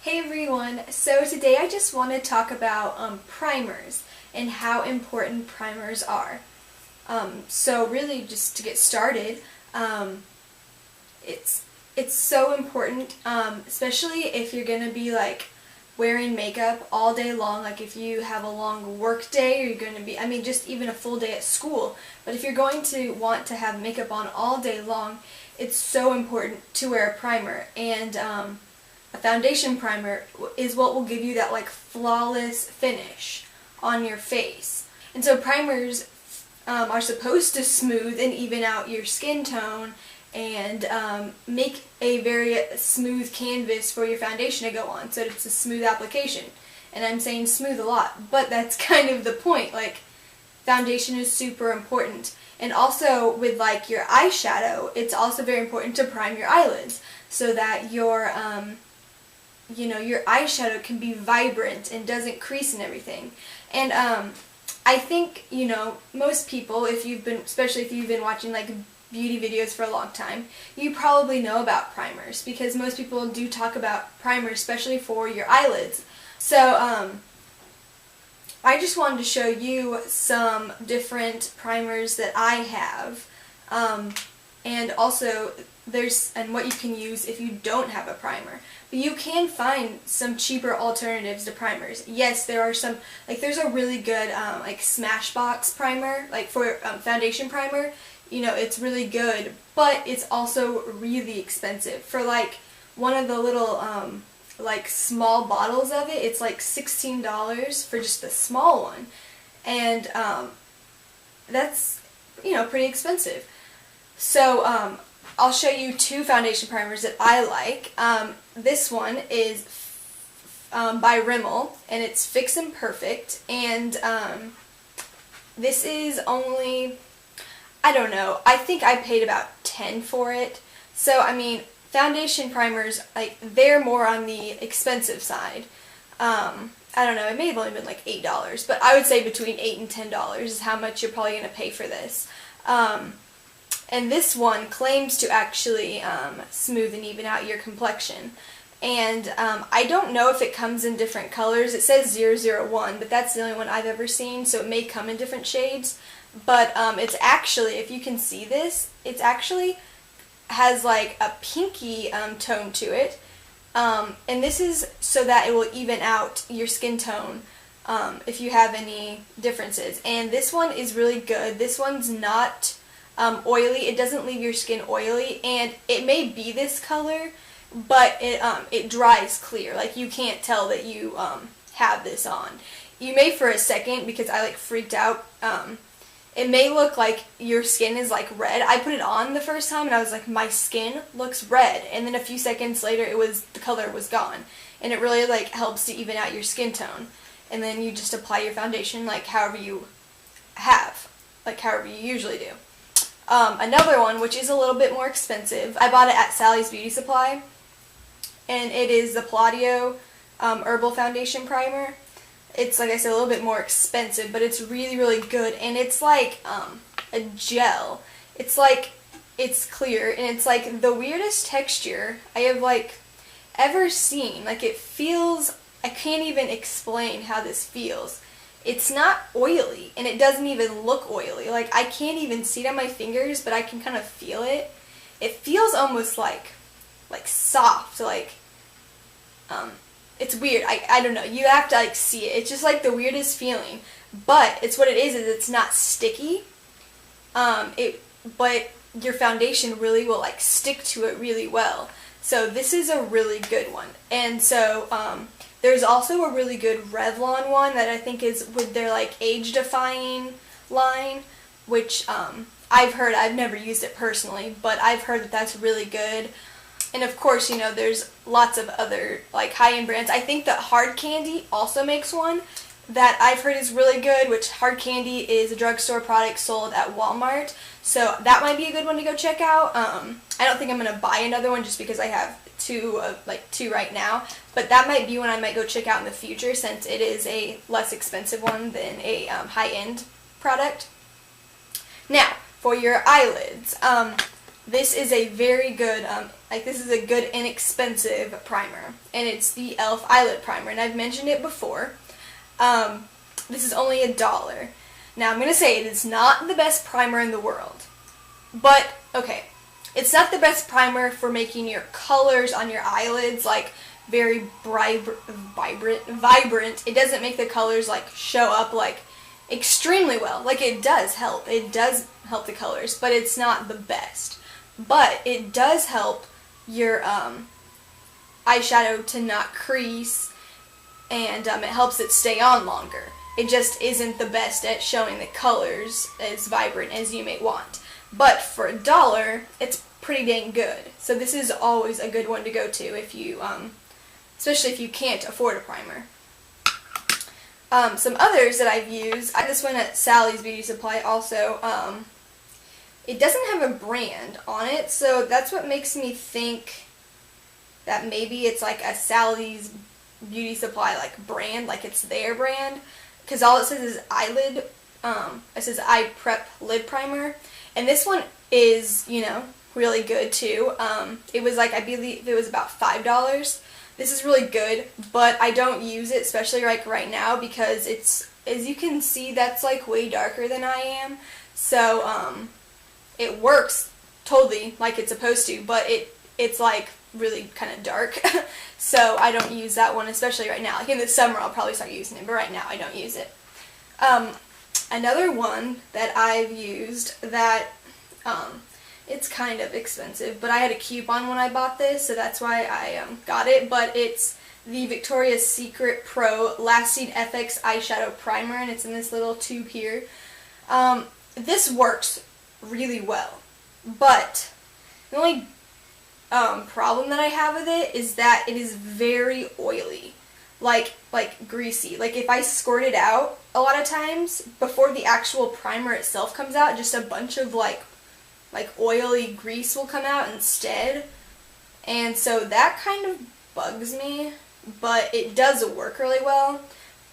Hey everyone, so today I just want to talk about primers and how important primers are. So really just to get started, it's so important, especially if you're going to be like wearing makeup all day long, like if you have a long work day or you're going to be, just even a full day at school. But if you're going to want to have makeup on all day long, it's so important to wear a primer. And a foundation primer is what will give you that like flawless finish on your face. And so primers are supposed to smooth and even out your skin tone and make a very smooth canvas for your foundation to go on, so it's a smooth application. And I'm saying smooth a lot, but that's kind of the point. Like, foundation is super important. And also with like your eyeshadow, it's also very important to prime your eyelids so that your your eyeshadow can be vibrant and doesn't crease and everything. And I think, most people, especially if you've been watching like beauty videos for a long time, you probably know about primers because most people do talk about primers, especially for your eyelids. So I just wanted to show you some different primers that I have, and also and what you can use if you don't have a primer. But you can find some cheaper alternatives to primers. Yes, there are some, like there's a really good like Smashbox primer, like for foundation primer. It's really good, but it's also really expensive. For like one of the little like small bottles of it, it's like $16 for just the small one. And that's, pretty expensive. So I'll show you two foundation primers that I like. This one is by Rimmel, and it's Fix and Perfect, and this is only, I don't know, I think I paid about $10 for it. So, foundation primers, like, they're more on the expensive side. I don't know, it may have only been like $8, but I would say between $8 and $10 is how much you're probably going to pay for this. And this one claims to actually smooth and even out your complexion. And I don't know if it comes in different colors. It says 001, but that's the only one I've ever seen, so it may come in different shades. But it's actually, if you can see this, it actually has like a pinky tone to it. And this is so that it will even out your skin tone if you have any differences. And this one is really good. This one's not oily. It doesn't leave your skin oily, and it may be this color, but it dries clear. Like, you can't tell that you have this on. You may for a second, because I like freaked out, it may look like your skin is like red. I put it on the first time and I was like, my skin looks red, and then a few seconds later the color was gone. And it really like helps to even out your skin tone. And then you just apply your foundation like however you usually do. Another one, which is a little bit more expensive, I bought it at Sally's Beauty Supply, and it is the Palladio Herbal Foundation Primer. It's, like I said, a little bit more expensive, but it's really, really good, and it's like a gel. It's like, it's clear, and it's like the weirdest texture I have like ever seen. Like, it feels, I can't even explain how this feels. It's not oily, and it doesn't even look oily. Like, I can't even see it on my fingers, but I can kind of feel it. It feels almost like soft, like, it's weird. I don't know. You have to, like, see it. It's just, like, the weirdest feeling. But it's what it is it's not sticky. But your foundation really will, like, stick to it really well. So this is a really good one. And so, there's also a really good Revlon one that I think is with their like age-defying line, which I've heard. I've never used it personally, but I've heard that that's really good. And of course, there's lots of other like high-end brands. I think that Hard Candy also makes one that I've heard is really good, which Hard Candy is a drugstore product sold at Walmart. So that might be a good one to go check out. I don't think I'm going to buy another one just because I have two right now, but that might be one I might go check out in the future since it is a less expensive one than a high-end product. Now, for your eyelids, this is a very good, this is a good inexpensive primer, and it's the e.l.f. Eyelid Primer, and I've mentioned it before. This is only $1. Now I'm going to say it is not the best primer in the world, but okay, it's not the best primer for making your colors on your eyelids like very vibrant. It doesn't make the colors like show up like extremely well. Like it does help the colors, but it's not the best. But it does help your eyeshadow to not crease, and it helps it stay on longer. It just isn't the best at showing the colors as vibrant as you may want. But for $1, it's pretty dang good. So this is always a good one to go to if you, especially if you can't afford a primer. Some others that I've used, I got this one at Sally's Beauty Supply also. It doesn't have a brand on it, so that's what makes me think that maybe it's like a Sally's Beauty Supply like brand, like it's their brand. Because all it says is eyelid, it says Eye Prep Lid Primer, and this one is, you know, really good too. It was like, I believe it was about $5. This is really good, but I don't use it, especially like right now, because it's, as you can see, that's like way darker than I am. So it works totally like it's supposed to, but it's like really kind of dark. So I don't use that one, especially right now. Like in the summer I'll probably start using it, but right now I don't use it. Another one that I've used that it's kind of expensive, but I had a coupon when I bought this, so that's why I got it. But it's the Victoria's Secret Pro Lasting FX Eyeshadow Primer, and it's in this little tube here. This works really well, but the only problem that I have with it is that it is very oily, like greasy. Like if I squirt it out a lot of times before the actual primer itself comes out, just a bunch of like oily grease will come out instead, and so that kind of bugs me. But it does work really well,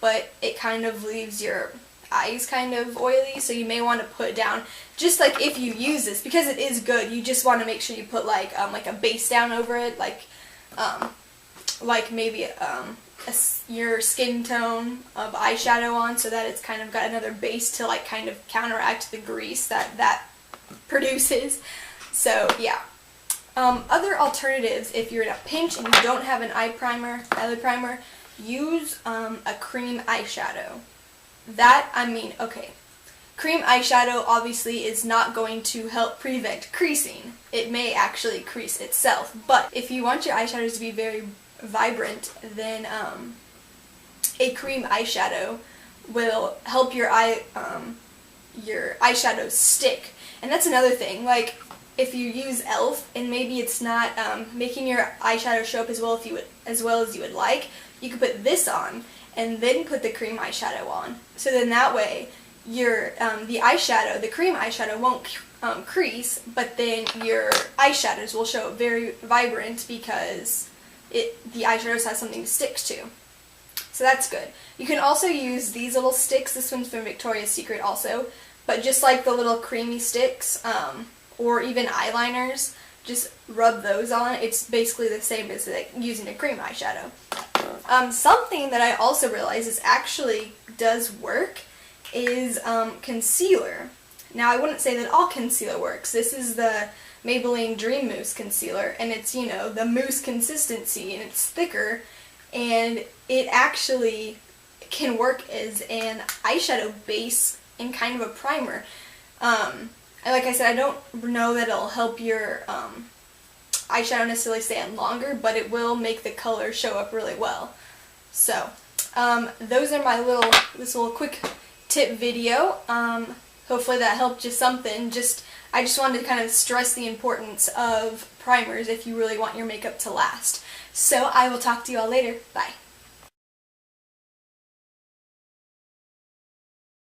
but it kind of leaves your eyes kind of oily, so you may want to put down, just like if you use this, because it is good, you just want to make sure you put like a base down over it, like maybe your skin tone of eyeshadow on, so that it's kind of got another base to like kind of counteract the grease that produces. So yeah. Other alternatives, if you're in a pinch and you don't have an eyelid primer, use a cream eyeshadow. Cream eyeshadow obviously is not going to help prevent creasing. It may actually crease itself, but if you want your eyeshadows to be very vibrant, then a cream eyeshadow will help your eyeshadow stick. And that's another thing, like if you use e.l.f. and maybe it's not making your eyeshadow show up as well as you would like, you could put this on and then put the cream eyeshadow on. So then that way the cream eyeshadow won't crease, but then your eyeshadows will show up very vibrant because the eyeshadows has something to stick to. So that's good. You can also use these little sticks. This one's from Victoria's Secret also, but just like the little creamy sticks, or even eyeliners, just rub those on. It's basically the same as like using a cream eyeshadow. Something that I also realized is actually does work is concealer. Now I wouldn't say that all concealer works. This is the Maybelline Dream Mousse Concealer, and it's, you know, the mousse consistency, and it's thicker, and it actually can work as an eyeshadow base and kind of a primer. And like I said, I don't know that it'll help your eyeshadow necessarily stay on longer, but it will make the color show up really well. So those are my this little quick tip video. Hopefully that helped you something. I just wanted to kind of stress the importance of primers if you really want your makeup to last. So I will talk to you all later. Bye.